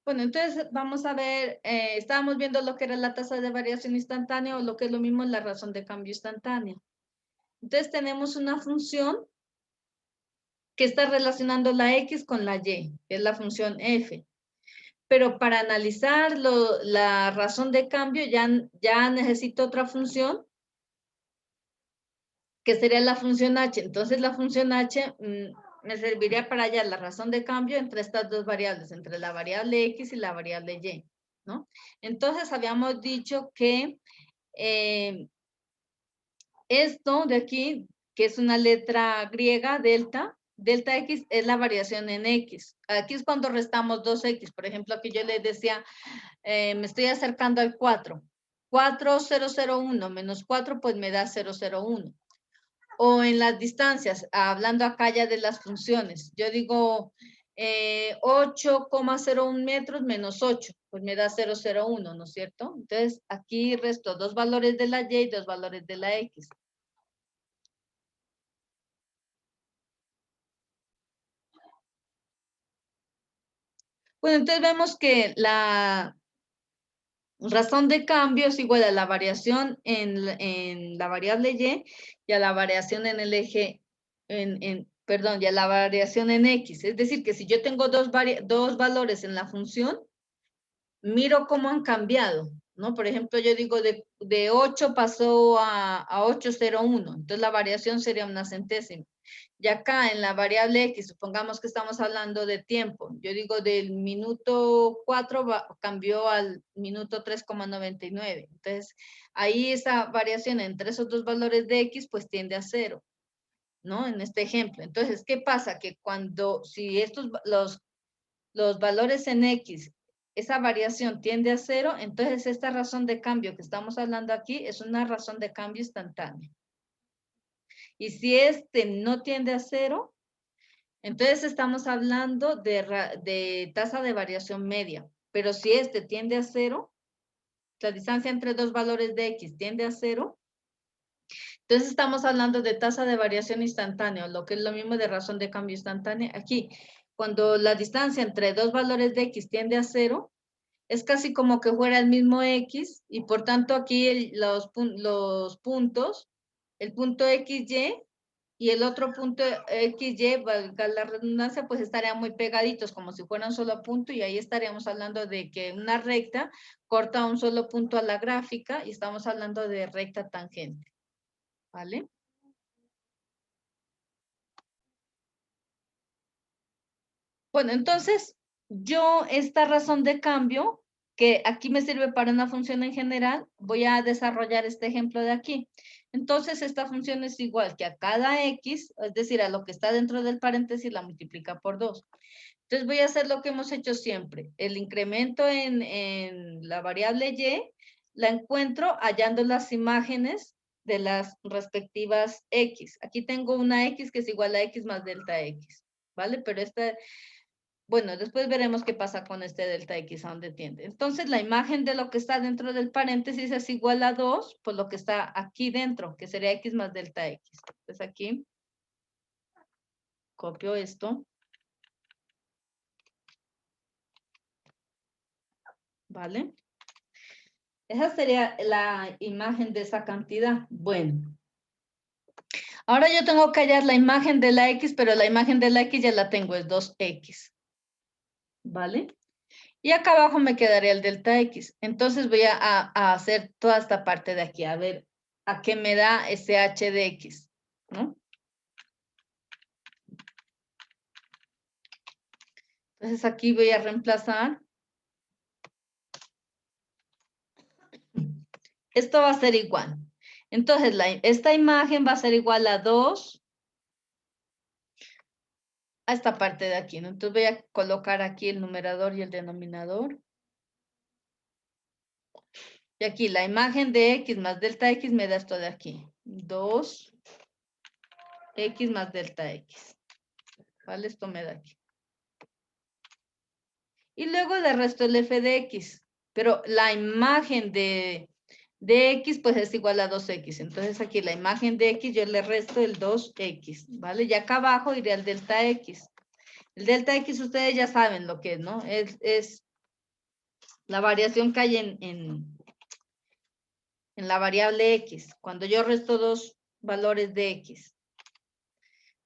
Bueno, entonces vamos a ver, estábamos viendo lo que era la tasa de variación instantánea o lo que es lo mismo la razón de cambio instantánea. Entonces tenemos una función que está relacionando la X con la Y, que es la función F. Pero para analizar la razón de cambio ya necesito otra función, que sería la función H. Entonces la función H me serviría para hallar la razón de cambio entre estas dos variables, entre la variable X y la variable Y, ¿no? Entonces habíamos dicho que esto de aquí, que es una letra griega, delta X es la variación en X. Aquí es cuando restamos 2X. Por ejemplo, aquí yo les decía, me estoy acercando al 4. 4001 menos 4, pues me da 001. O en las distancias, hablando acá ya de las funciones, yo digo 8,01 metros menos 8, pues me da 001, ¿no es cierto? Entonces, aquí resto dos valores de la Y y dos valores de la X. Bueno, entonces vemos que la razón de cambio es igual a la variación en la variable y a la variación en el eje, perdón, y a la variación en X. Es decir, que si yo tengo dos valores en la función, miro cómo han cambiado, ¿no? Por ejemplo, yo digo de 8 pasó a 8,01, entonces la variación sería una centésima. Y acá en la variable X, supongamos que estamos hablando de tiempo. Yo digo del minuto 4 cambió al minuto 3,99. Entonces, ahí esa variación entre esos dos valores de X, pues tiende a 0, ¿no? En este ejemplo. Entonces, ¿qué pasa? Que si los valores en X, esa variación tiende a 0, entonces esta razón de cambio que estamos hablando aquí es una razón de cambio instantánea. Y si este no tiende a 0, entonces estamos hablando de tasa de variación media. Pero si este tiende a 0, la distancia entre dos valores de X tiende a 0, entonces estamos hablando de tasa de variación instantánea, lo que es lo mismo de razón de cambio instantánea. Aquí, cuando la distancia entre dos valores de X tiende a 0, es casi como que fuera el mismo X y por tanto aquí los puntos, el punto XY y el otro punto XY, valga la redundancia, pues estarían muy pegaditos como si fueran un solo punto y ahí estaríamos hablando de que una recta corta un solo punto a la gráfica y estamos hablando de recta tangente, ¿vale? Bueno, entonces yo esta razón de cambio, que aquí me sirve para una función en general, voy a desarrollar este ejemplo de aquí. Entonces esta función es igual que a cada X, es decir, a lo que está dentro del paréntesis la multiplica por 2. Entonces voy a hacer lo que hemos hecho siempre. El incremento en la variable Y la encuentro hallando las imágenes de las respectivas X. Aquí tengo una X que es igual a X más delta X, ¿vale? Pero bueno, después veremos qué pasa con este delta X, a dónde tiende. Entonces, la imagen de lo que está dentro del paréntesis es igual a 2 por lo que está aquí dentro, que sería X más delta X. Entonces, aquí copio esto. ¿Vale? Esa sería la imagen de esa cantidad. Bueno. Ahora yo tengo que hallar la imagen de la X, pero la imagen de la X ya la tengo, es 2X. ¿Vale? Y acá abajo me quedaría el delta X. Entonces voy a hacer toda esta parte de aquí, a ver a qué me da ese H de X, ¿no? Entonces aquí voy a reemplazar. Esto va a ser igual. Entonces esta imagen va a ser igual a 2 a esta parte de aquí, ¿no? Entonces voy a colocar aquí el numerador y el denominador. Y aquí la imagen de X más delta X me da esto de aquí. 2X más delta X. ¿Vale? Esto me da aquí. Y luego le resto el f de X. Pero la imagen de X pues es igual a 2X. Entonces aquí la imagen de X yo le resto el 2X. ¿Vale? Y acá abajo iré al delta X. El delta X ustedes ya saben lo que es, ¿no? Es la variación que hay en la variable X, cuando yo resto dos valores de X.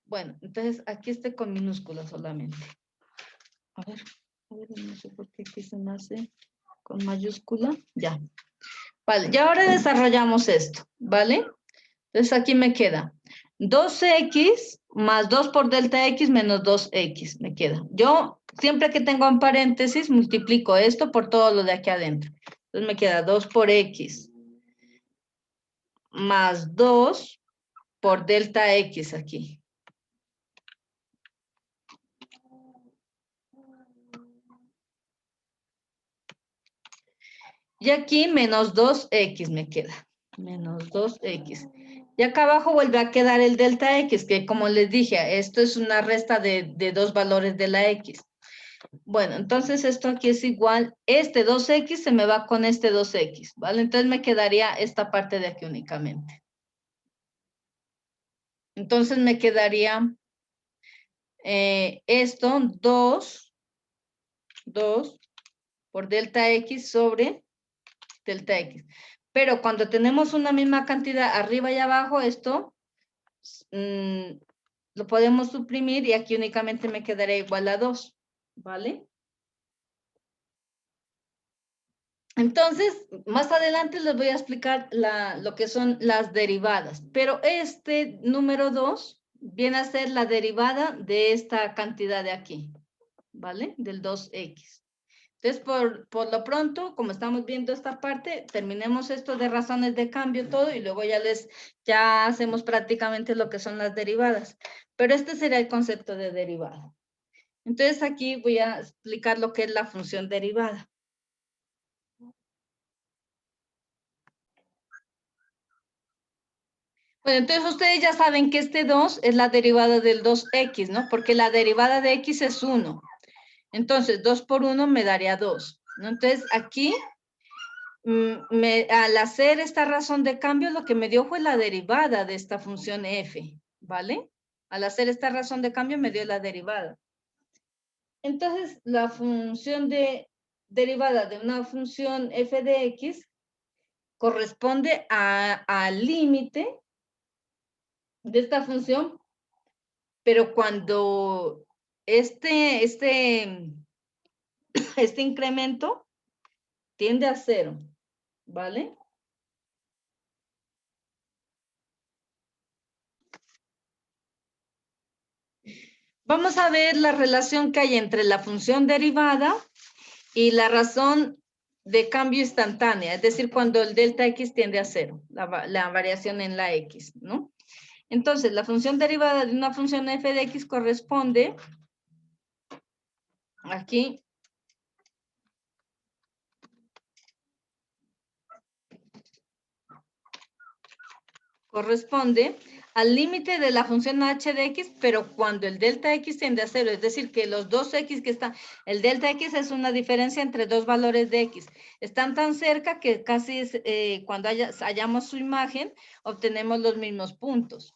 Bueno, entonces aquí estoy con minúscula solamente. A ver, no sé por qué aquí se me hace con mayúscula. Ya. Vale, y ahora desarrollamos esto, ¿vale? Entonces aquí me queda 2x más 2 por delta x menos 2x, me queda. Yo, siempre que tengo un paréntesis, multiplico esto por todo lo de aquí adentro. Entonces me queda 2 por x más 2 por delta x aquí. Y aquí menos 2x me queda. Menos 2x. Y acá abajo vuelve a quedar el delta x, que como les dije, esto es una resta de dos valores de la x. Bueno, entonces esto aquí es igual, este 2x se me va con este 2x, ¿vale? Entonces me quedaría esta parte de aquí únicamente. Entonces me quedaría esto, 2 por delta x sobre delta x. Pero cuando tenemos una misma cantidad arriba y abajo, esto lo podemos suprimir y aquí únicamente me quedaría igual a 2, ¿vale? Entonces, más adelante les voy a explicar lo que son las derivadas, pero este número 2 viene a ser la derivada de esta cantidad de aquí, ¿vale? Del 2x. Entonces, por lo pronto, como estamos viendo esta parte, terminemos esto de razones de cambio todo y luego ya hacemos prácticamente lo que son las derivadas. Pero este sería el concepto de derivada. Entonces, aquí voy a explicar lo que es la función derivada. Bueno, entonces ustedes ya saben que este 2 es la derivada del 2x, ¿no? Porque la derivada de x es 1. Entonces, 2 por 1 me daría 2, ¿no? Entonces, aquí, al hacer esta razón de cambio, lo que me dio fue la derivada de esta función f, ¿vale? Al hacer esta razón de cambio, me dio la derivada. Entonces, la función derivada de una función f de x corresponde al límite de esta función, pero cuando este incremento tiende a 0, ¿vale? Vamos a ver la relación que hay entre la función derivada y la razón de cambio instantánea, es decir, cuando el delta x tiende a 0, la variación en la x, ¿no? Entonces, la función derivada de una función f de x corresponde aquí al límite de la función h de x, pero cuando el delta x tiende a 0, es decir, que los dos x que están, el delta x es una diferencia entre dos valores de x, están tan cerca que casi cuando hallamos su imagen, obtenemos los mismos puntos,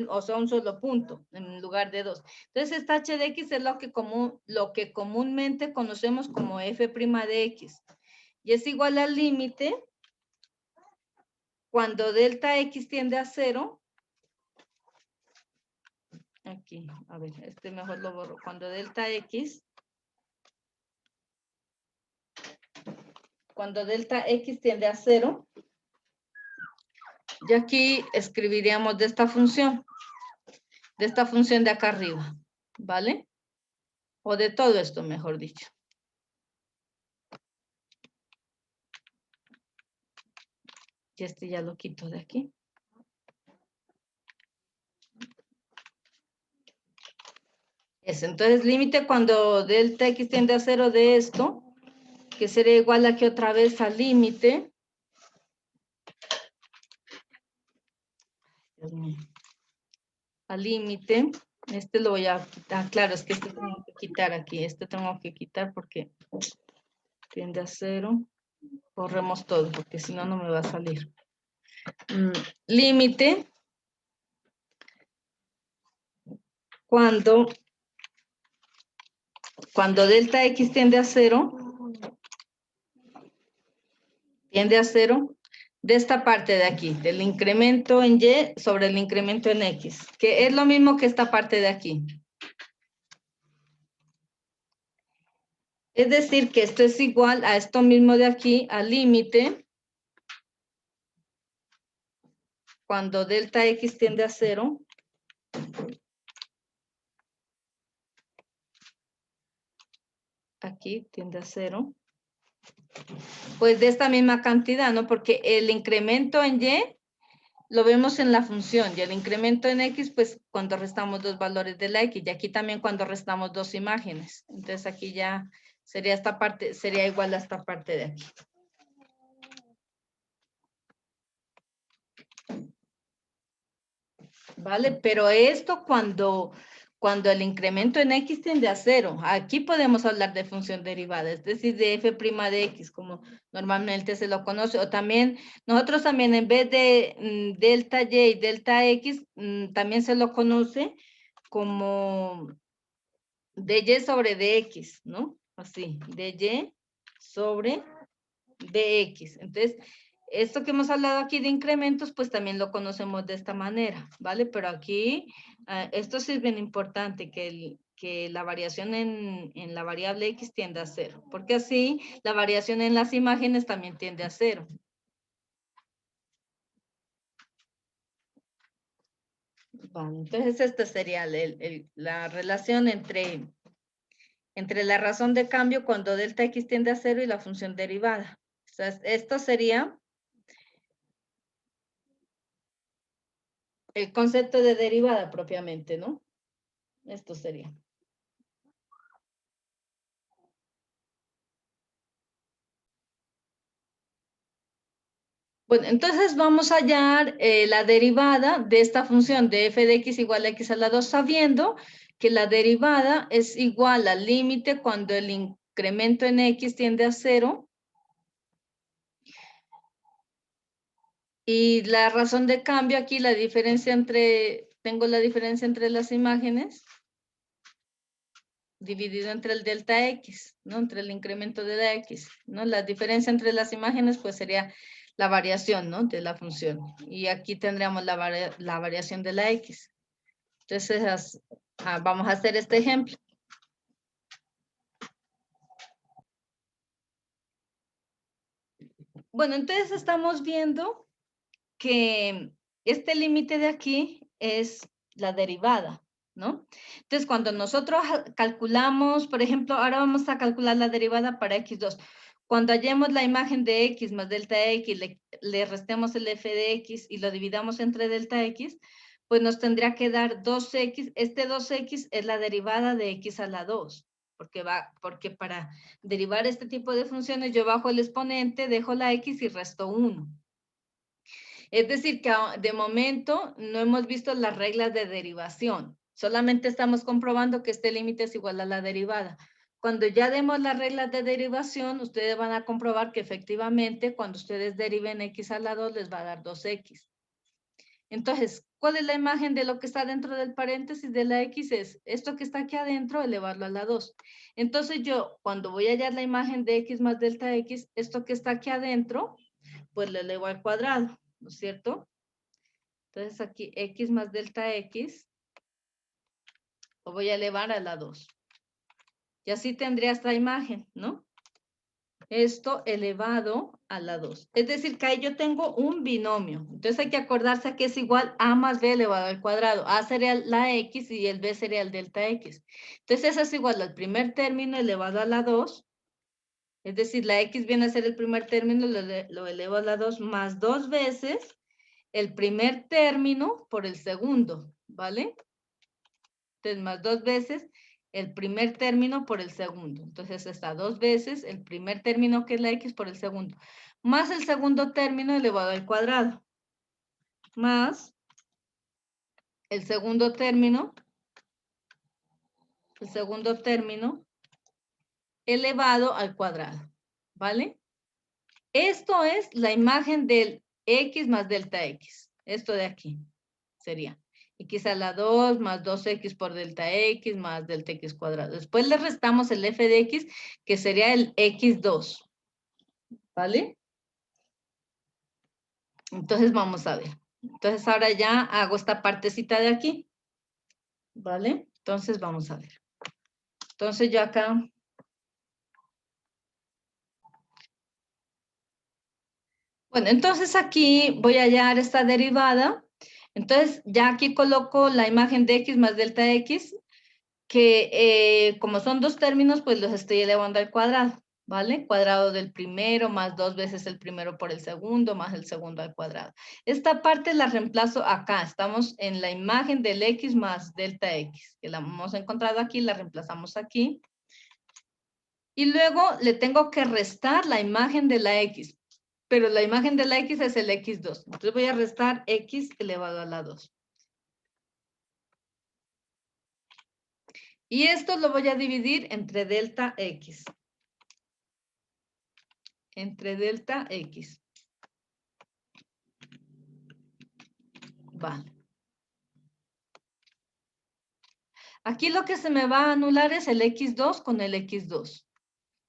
o sea, un solo punto en lugar de dos. Entonces, esta h de x es lo que comúnmente conocemos como f' de x, y es igual al límite cuando delta x tiende a 0, aquí, a ver, este mejor lo borro. Cuando delta x tiende a 0, y aquí escribiríamos de esta función de acá arriba, ¿vale? O de todo esto, mejor dicho. Y este ya lo quito de aquí. Entonces, límite cuando delta x tiende a 0 de esto, que sería igual aquí otra vez al límite. Dios mío. Al límite, este lo voy a quitar, claro, es que este tengo que quitar aquí, este tengo que quitar porque tiende a 0, borremos todo porque si no, no me va a salir. Límite cuando delta x tiende a 0 tiende a 0 de esta parte de aquí, del incremento en Y sobre el incremento en X, que es lo mismo que esta parte de aquí. Es decir, que esto es igual a esto mismo de aquí, al límite, cuando delta X tiende a 0, aquí tiende a 0, pues de esta misma cantidad, ¿no? Porque el incremento en Y lo vemos en la función y el incremento en X, pues cuando restamos dos valores de la X, y aquí también cuando restamos dos imágenes. Entonces aquí ya sería esta parte, sería igual a esta parte de aquí. ¿Vale? Pero esto cuando el incremento en X tiende a 0. Aquí podemos hablar de función derivada, es decir, de f' de X, como normalmente se lo conoce. O también, nosotros también en vez de delta Y y delta X, también se lo conoce como dy sobre dx, ¿no? Así, dy sobre dx. Entonces, esto que hemos hablado aquí de incrementos, pues también lo conocemos de esta manera, ¿vale? Pero aquí, esto sí es bien importante, que la variación en la variable x tiende a 0, porque así la variación en las imágenes también tiende a 0. Vale, entonces esta sería la relación entre la razón de cambio cuando delta x tiende a 0 y la función derivada. O sea, esto sería el concepto de derivada propiamente, ¿no? Esto sería. Bueno, entonces vamos a hallar la derivada de esta función de f de x igual a x a la 2, sabiendo que la derivada es igual al límite cuando el incremento en x tiende a 0. Y la razón de cambio aquí, la diferencia tengo la diferencia entre las imágenes, dividido entre el delta x, ¿no? Entre el incremento de la x, ¿no? La diferencia entre las imágenes, pues sería la variación, ¿no? De la función. Y aquí tendríamos la variación de la x. Entonces, vamos a hacer este ejemplo. Bueno, entonces estamos viendo que este límite de aquí es la derivada, ¿no? Entonces, cuando nosotros calculamos, por ejemplo, ahora vamos a calcular la derivada para x2. Cuando hallemos la imagen de x más delta x, le restemos el f de x y lo dividamos entre delta x, pues nos tendría que dar 2x. Este 2x es la derivada de x a la 2. Porque para derivar este tipo de funciones yo bajo el exponente, dejo la x y resto 1. Es decir, que de momento no hemos visto las reglas de derivación. Solamente estamos comprobando que este límite es igual a la derivada. Cuando ya demos las reglas de derivación, ustedes van a comprobar que efectivamente cuando ustedes deriven x a la 2 les va a dar 2x. Entonces, ¿cuál es la imagen de lo que está dentro del paréntesis de la x? Es esto que está aquí adentro, elevarlo a la 2. Entonces yo, cuando voy a hallar la imagen de x más delta x, esto que está aquí adentro, pues lo elevo al cuadrado, ¿no es cierto? Entonces aquí x más delta x, lo voy a elevar a la 2. Y así tendría esta imagen, ¿no? Esto elevado a la 2. Es decir, que ahí yo tengo un binomio. Entonces hay que acordarse que es igual a más b elevado al cuadrado. A sería la x y el b sería el delta x. Entonces eso es igual al primer término elevado a la 2. Es decir, la x viene a ser el primer término, lo elevo a la 2 más 2 veces el primer término por el segundo, ¿vale? Entonces, más 2 veces el primer término por el segundo. Entonces, está 2 veces el primer término, que es la x, por el segundo. Más el segundo término elevado al cuadrado. Más el segundo término elevado al cuadrado. ¿Vale? Esto es la imagen del x más delta x. Esto de aquí sería x a la 2 más 2x por delta x más delta x cuadrado. Después le restamos el f de x, que sería el x2. ¿Vale? Entonces vamos a ver. Entonces ahora ya hago esta partecita de aquí. ¿Vale? Entonces vamos a ver. Entonces yo acá. Bueno, entonces aquí voy a hallar esta derivada. Entonces ya aquí coloco la imagen de x más delta x, que como son dos términos, pues los estoy elevando al cuadrado, ¿vale? Cuadrado del primero más 2 veces el primero por el segundo más el segundo al cuadrado. Esta parte la reemplazo acá. Estamos en la imagen del x más delta x, que la hemos encontrado aquí, la reemplazamos aquí. Y luego le tengo que restar la imagen de la x. Pero la imagen de la x es el x2. Entonces voy a restar x elevado a la 2. Y esto lo voy a dividir entre delta x. Entre delta x. Vale. Aquí lo que se me va a anular es el x2 con el x2.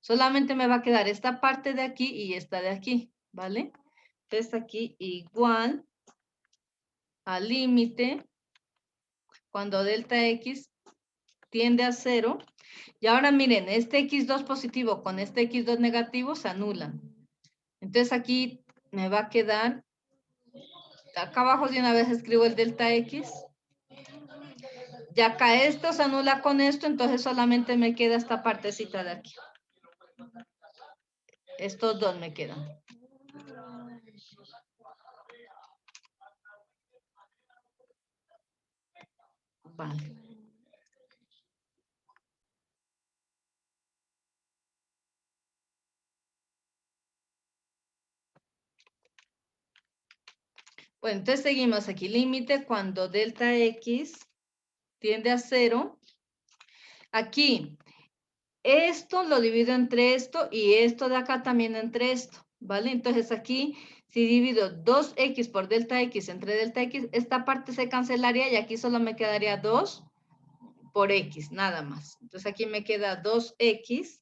Solamente me va a quedar esta parte de aquí y esta de aquí, ¿vale? Entonces aquí igual al límite cuando delta x tiende a 0. Y ahora miren, este x2 positivo con este x2 negativo se anulan. Entonces aquí me va a quedar, acá abajo de una vez escribo el delta x. Y acá esto se anula con esto, entonces solamente me queda esta partecita de aquí. Estos dos me quedan. Vale. Bueno, entonces seguimos aquí. Límite cuando delta x tiende a 0. Aquí, esto lo divido entre esto y esto de acá también entre esto, ¿vale? Entonces aquí, si divido 2x por delta x entre delta x, esta parte se cancelaría y aquí solo me quedaría 2 por x, nada más. Entonces aquí me queda 2x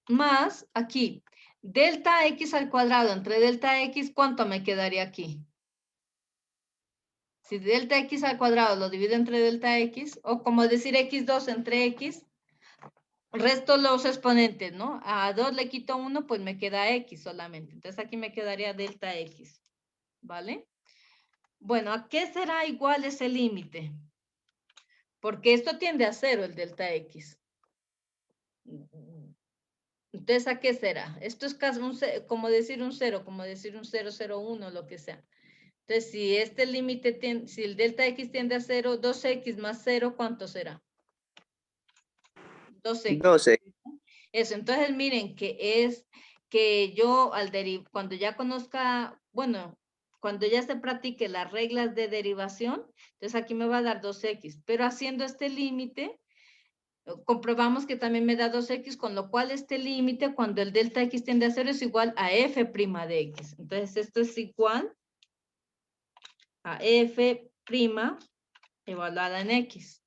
más aquí, delta x al cuadrado entre delta x, ¿cuánto me quedaría aquí? Si delta x al cuadrado lo divido entre delta x, o como decir x2 entre x, resto los exponentes, ¿no? A 2 le quito 1, pues me queda x solamente. Entonces aquí me quedaría delta x, ¿vale? Bueno, ¿a qué será igual ese límite? Porque esto tiende a 0, el delta x. Entonces, ¿a qué será? Esto es casi como decir un 0, como decir un 0,01, lo que sea. Entonces, si este límite tiende, si el delta x tiende a 0, 2x más 0, ¿cuánto será? 2x. 12. Eso, entonces miren que es que yo cuando ya conozca, bueno, cuando ya se practique las reglas de derivación, entonces aquí me va a dar 2x, pero haciendo este límite, comprobamos que también me da 2x, con lo cual este límite, cuando el delta x tiende a 0, es igual a f' de x. Entonces esto es igual a f' evaluada en x.